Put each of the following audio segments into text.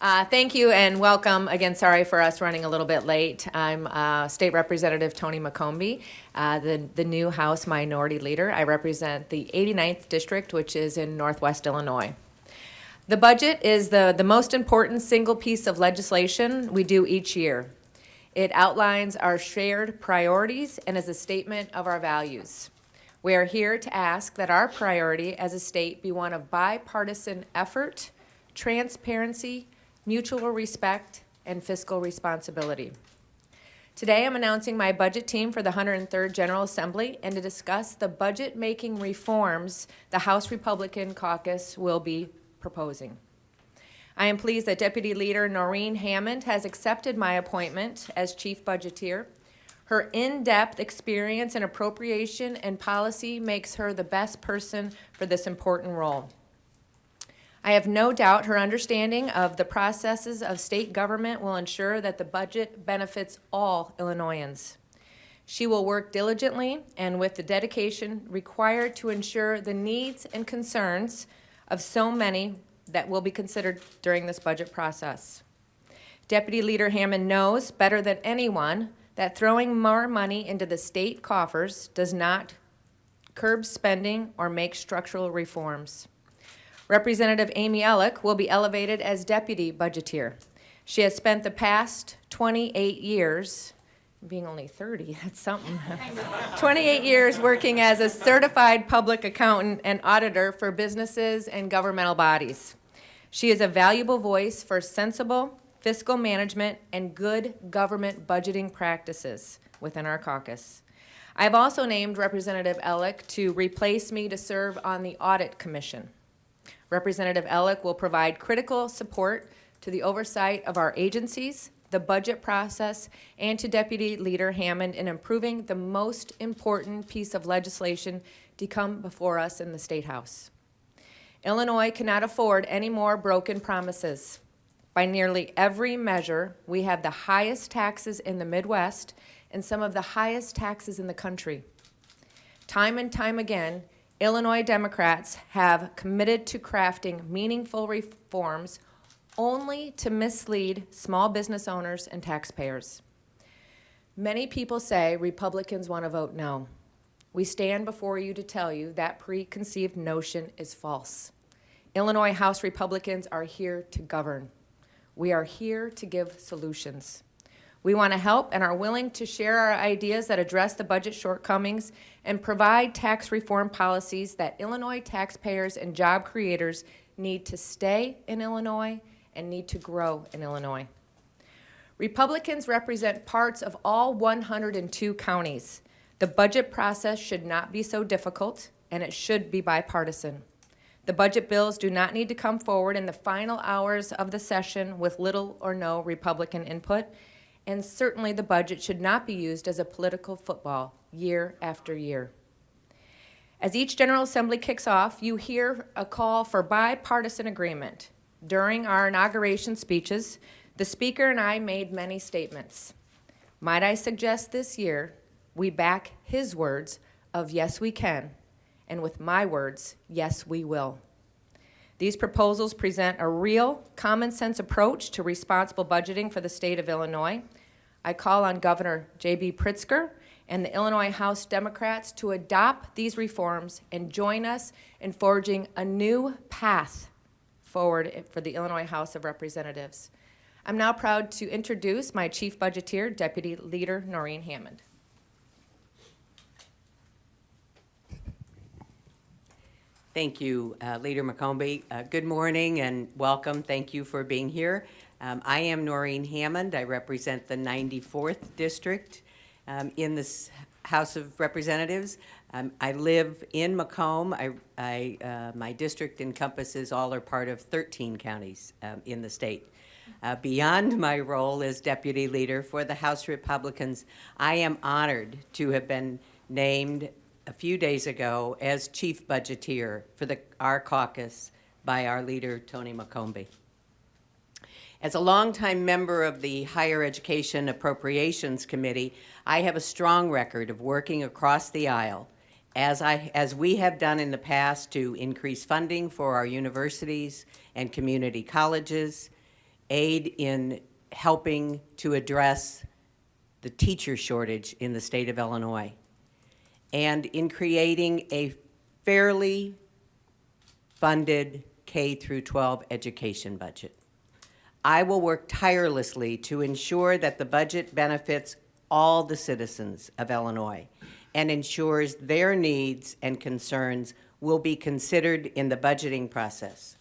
Thank you and welcome. Again, sorry for us running a little bit late. I'm State Representative Tony McCombie, the new House Minority Leader. I represent the 89th District, which is in Northwest Illinois. The budget is the most important single piece of legislation we do each year. It outlines our shared priorities and is a statement of our values. We are here to ask that our priority as a state be one of bipartisan effort, transparency, mutual respect, and fiscal responsibility. Today, I'm announcing my budget team for the 103rd General Assembly and to discuss the budget-making reforms the House Republican caucus will be proposing. I am pleased that Deputy Leader Noreen Hammond has accepted my appointment as Chief Budgeteer. Her in-depth experience in appropriation and policy makes her the best person for this important role. I have no doubt her understanding of the processes of state government will ensure that the budget benefits all Illinoisans. She will work diligently and with the dedication required to ensure the needs and concerns of so many that will be considered during this budget process. Deputy Leader Hammond knows better than anyone that throwing more money into the state coffers does not curb spending or make structural reforms. Representative Amy Ellick will be elevated as Deputy Budgeteer. She has spent the past 28 years, being only 30, that's something, 28 years working as a certified public accountant and auditor for businesses and governmental bodies. She is a valuable voice for sensible fiscal management and good government budgeting practices within our caucus. I have also named Representative Ellick to replace me to serve on the Audit Commission. Representative Ellick will provide critical support to the oversight of our agencies, the budget process, and to Deputy Leader Hammond in improving the most important piece of legislation to come before us in the State House. Illinois cannot afford any more broken promises. By nearly every measure, we have the highest taxes in the Midwest and some of the highest taxes in the country. Time and time again, Illinois Democrats have committed to crafting meaningful reforms only to mislead small business owners and taxpayers. Many people say Republicans want to vote no. We stand before you to tell you that preconceived notion is false. Illinois House Republicans are here to govern. We are here to give solutions. We want to help and are willing to share our ideas that address the budget shortcomings and provide tax reform policies that Illinois taxpayers and job creators need to stay in Illinois and need to grow in Illinois. Republicans represent parts of all 102 counties. The budget process should not be so difficult, and it should be bipartisan. The budget bills do not need to come forward in the final hours of the session with little or no Republican input, and certainly the budget should not be used as a political football year after year. As each General Assembly kicks off, you hear a call for bipartisan agreement. During our inauguration speeches, the Speaker and I made many statements. Might I suggest this year we back his words of yes we can, and with my words, yes we will. These proposals present a real, common-sense approach to responsible budgeting for the state of Illinois. I call on Governor J.B. Pritzker and the Illinois House Democrats to adopt these reforms and join us in forging a new path forward for the Illinois House of Representatives. I'm now proud to introduce my Chief Budgeteer, Deputy Leader Noreen Hammond. Thank you, Leader McCombie. Good morning and welcome. Thank you for being here. I am Noreen Hammond. I represent the 94th District in this House of Representatives. I live in Macomb. My district encompasses all or part of 13 counties in the state. Beyond my role as Deputy Leader for the House Republicans, I am honored to have been named a few days ago as Chief Budgeteer for our caucus by our leader, Tony McCombie. As a longtime member of the Higher Education Appropriations Committee, I have a strong record of working across the aisle, as we have done in the past, to increase funding for our universities and community colleges, aid in helping to address the teacher shortage in the state of Illinois, and in creating a fairly funded K through 12 education budget. I will work tirelessly to ensure that the budget benefits all the citizens of Illinois and ensures their needs and concerns will be considered in the budgeting process.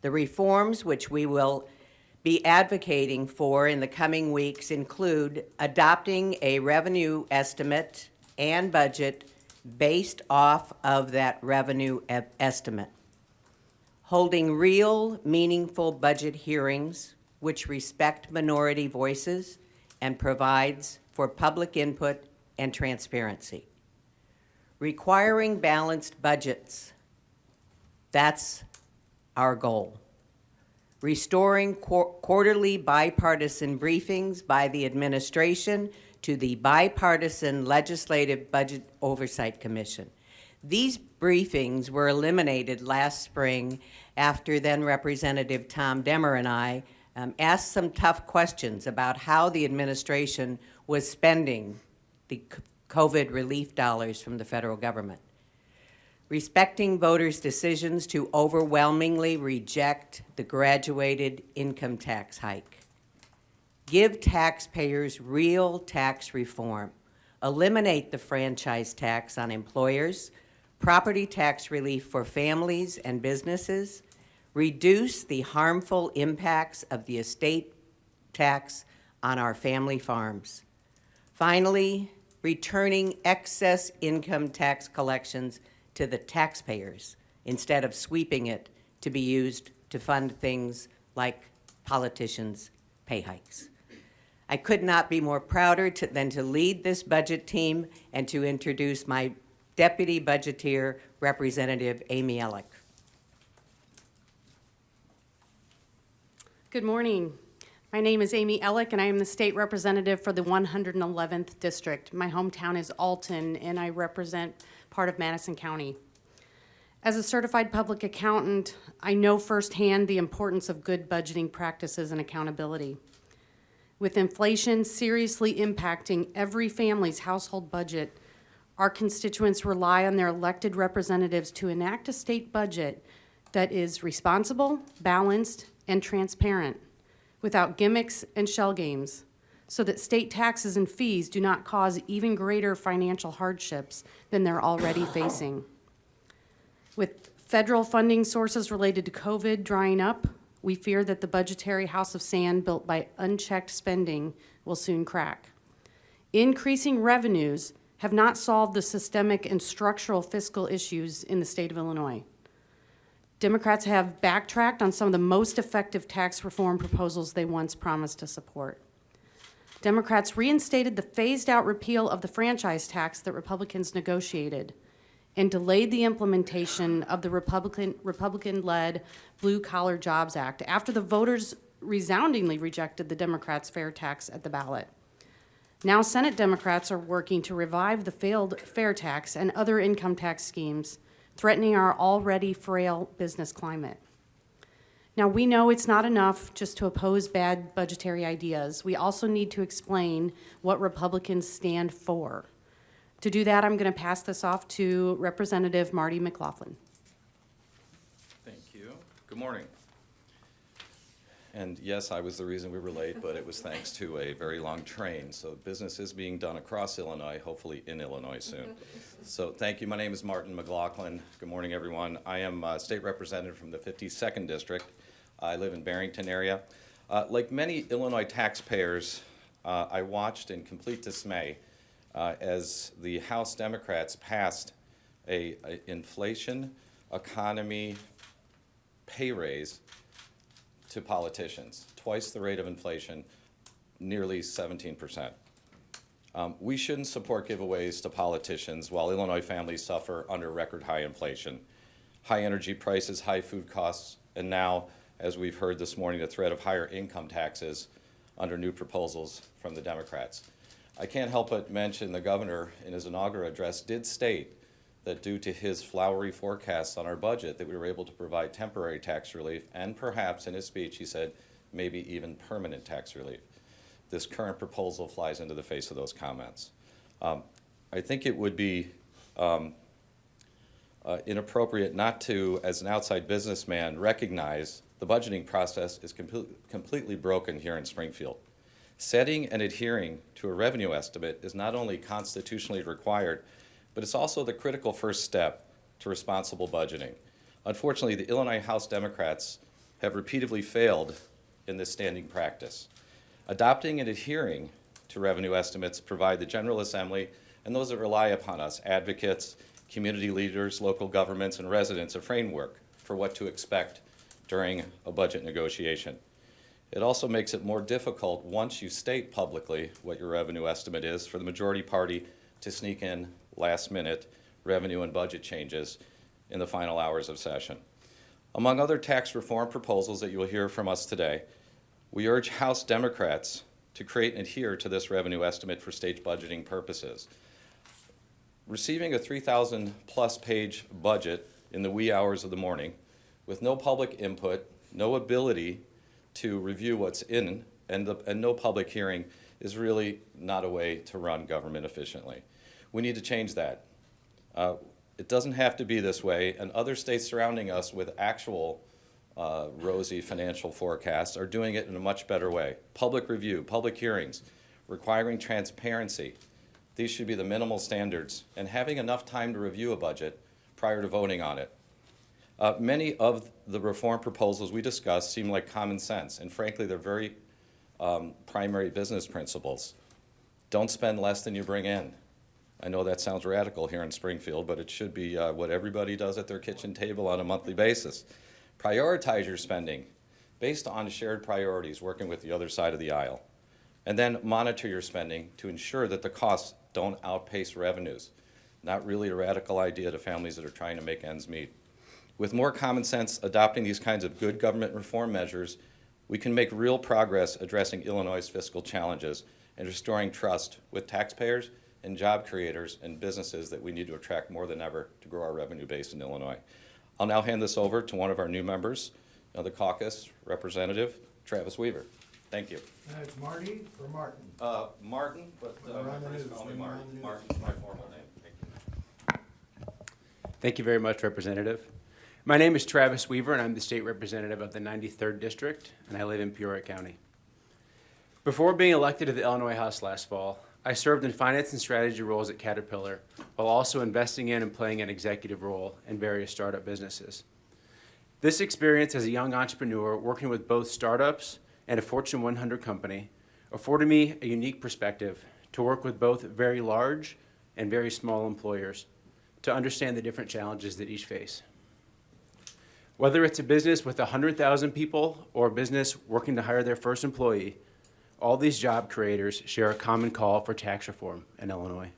The reforms which we will be advocating for in the coming weeks include adopting a revenue estimate and budget based off of that revenue estimate, holding real, meaningful budget hearings which respect minority voices and provides for public input and transparency. Requiring balanced budgets, that's our goal. Restoring quarterly bipartisan briefings by the administration to the Bipartisan Legislative Budget Oversight Commission. These briefings were eliminated last spring after then Representative Tom Demmer and I asked some tough questions about how the administration was spending the COVID relief dollars from the federal government. Respecting voters' decisions to overwhelmingly reject the graduated income tax hike. Give taxpayers real tax reform. Eliminate the franchise tax on employers, property tax relief for families and businesses, reduce the harmful impacts of the estate tax on our family farms. Finally, returning excess income tax collections to the taxpayers instead of sweeping it to be used to fund things like politicians' pay hikes. I could not be more prouder than to lead this budget team and to introduce my Deputy Budgeteer, Representative Amy Ellick. Good morning. My name is Amy Ellick, and I am the state representative for the 111th District. My hometown is Alton, and I represent part of Madison County. As a certified public accountant, I know firsthand the importance of good budgeting practices and accountability. With inflation seriously impacting every family's household budget, our constituents rely on their elected representatives to enact a state budget that is responsible, balanced, and transparent, without gimmicks and shell games, so that state taxes and fees do not cause even greater financial hardships than they're already facing. With federal funding sources related to COVID drying up, we fear that the budgetary house of sand built by unchecked spending will soon crack. Increasing revenues have not solved the systemic and structural fiscal issues in the state of Illinois. Democrats have backtracked on some of the most effective tax reform proposals they once promised to support. Democrats reinstated the phased-out repeal of the franchise tax that Republicans negotiated and delayed the implementation of the Republican-led Blue Collar Jobs Act after the voters resoundingly rejected the Democrats' fair tax at the ballot. Now Senate Democrats are working to revive the failed fair tax and other income tax schemes, threatening our already frail business climate. Now, we know it's not enough just to oppose bad budgetary ideas. We also need to explain what Republicans stand for. To do that, I'm going to pass this off to Representative Martin McLaughlin. Thank you. Good morning. And yes, I was the reason we were late, but it was thanks to a very long train. So business is being done across Illinois, hopefully in Illinois soon. So thank you. My name is Martin McLaughlin. Good morning, everyone. I am a state representative from the 52nd District. I live in Barrington area. Like many Illinois taxpayers, I watched in complete dismay as the House Democrats passed a inflation, economy, pay raise to politicians, twice the rate of inflation, nearly 17%. We shouldn't support giveaways to politicians while Illinois families suffer under record high inflation, high energy prices, high food costs, and now, as we've heard this morning, the threat of higher income taxes under new proposals from the Democrats. I can't help but mention the governor in his inaugural address did state that due to his flowery forecasts on our budget that we were able to provide temporary tax relief, and perhaps in his speech he said maybe even permanent tax relief. This current proposal flies into the face of those comments. I think it would be inappropriate not to, as an outside businessman, recognize the budgeting process is completely broken here in Springfield. Setting and adhering to a revenue estimate is not only constitutionally required, but it's also the critical first step to responsible budgeting. Unfortunately, the Illinois House Democrats have repeatedly failed in this standing practice. Adopting and adhering to revenue estimates provide the General Assembly and those that rely upon us, advocates, community leaders, local governments, and residents, a framework for what to expect during a budget negotiation. It also makes it more difficult once you state publicly what your revenue estimate is for the majority party to sneak in last-minute revenue and budget changes in the final hours of session. Among other tax reform proposals that you will hear from us today, we urge House Democrats to create and adhere to this revenue estimate for state budgeting purposes. Receiving a 3,000-plus page budget in the wee hours of the morning with no public input, no ability to review what's in, and no public hearing is really not a way to run government efficiently. We need to change that. It doesn't have to be this way, and other states surrounding us with actual rosy financial forecasts are doing it in a much better way. Public review, public hearings, requiring transparency. These should be the minimal standards, and having enough time to review a budget prior to voting on it. Many of the reform proposals we discussed seem like common sense, and frankly, they're very primary business principles. Don't spend less than you bring in. I know that sounds radical here in Springfield, but it should be what everybody does at their kitchen table on a monthly basis. Prioritize your spending based on shared priorities, working with the other side of the aisle. And then monitor your spending to ensure that the costs don't outpace revenues. Not really a radical idea to families that are trying to make ends meet. With more common sense adopting these kinds of good government reform measures, we can make real progress addressing Illinois' fiscal challenges and restoring trust with taxpayers and job creators and businesses that we need to attract more than ever to grow our revenue base in Illinois. I'll now hand this over to one of our new members of the caucus, Representative Travis Weaver. Thank you. It's Marty or Martin? Martin, but Around the my friends news, call me around Martin. the news. Martin's my formal name. Thank you. Thank you very much, Representative. My name is Travis Weaver, and I'm the state representative of the 93rd District, and I live in Peoria County. Before being elected to the Illinois House last fall, I served in finance and strategy roles at Caterpillar, while also investing in and playing an executive role in various startup businesses. This experience as a young entrepreneur working with both startups and a Fortune 100 company afforded me a unique perspective to work with both very large and very small employers to understand the different challenges that each face. Whether it's a business with 100,000 people or a business working to hire their first employee, all these job creators share a common call for tax reform in Illinois.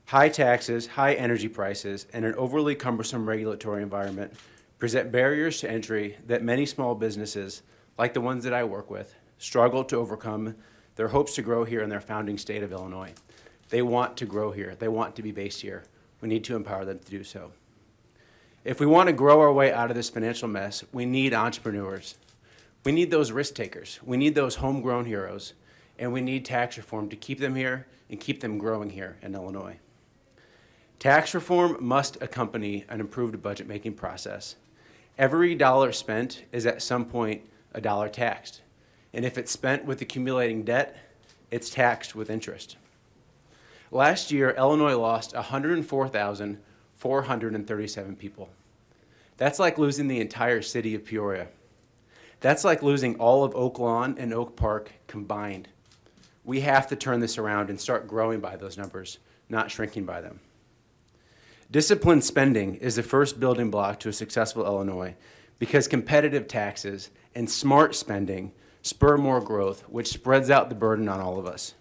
High taxes, high energy prices, and an overly cumbersome regulatory environment present barriers to entry that many small businesses, like the ones that I work with, struggle to overcome their hopes to grow here in their founding state of Illinois. They want to grow here. They want to be based here. We need to empower them to do so. If we want to grow our way out of this financial mess, we need entrepreneurs. We need those risk takers. We need those homegrown heroes. And we need tax reform to keep them here and keep them growing here in Illinois. Tax reform must accompany an improved budget-making process. Every dollar spent is at some point a dollar taxed. And if it's spent with accumulating debt, it's taxed with interest. Last year, Illinois lost 104,437 people. That's like losing the entire city of Peoria. That's like losing all of Oak Lawn and Oak Park combined. We have to turn this around and start growing by those numbers, not shrinking by them. Disciplined spending is the first building block to a successful Illinois because competitive taxes and smart spending spur more growth, which spreads out the burden on all of us.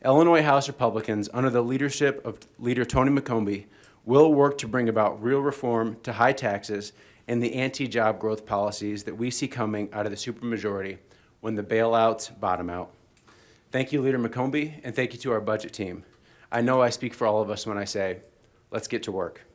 Illinois House Republicans, under the leadership of Leader Tony McCombie, will work to bring about real reform to high taxes and the anti-job growth policies that we see coming out of the supermajority when the bailouts bottom out. Thank you, Leader McCombie, and thank you to our budget team. I know I speak for all of us when I say, let's get to work.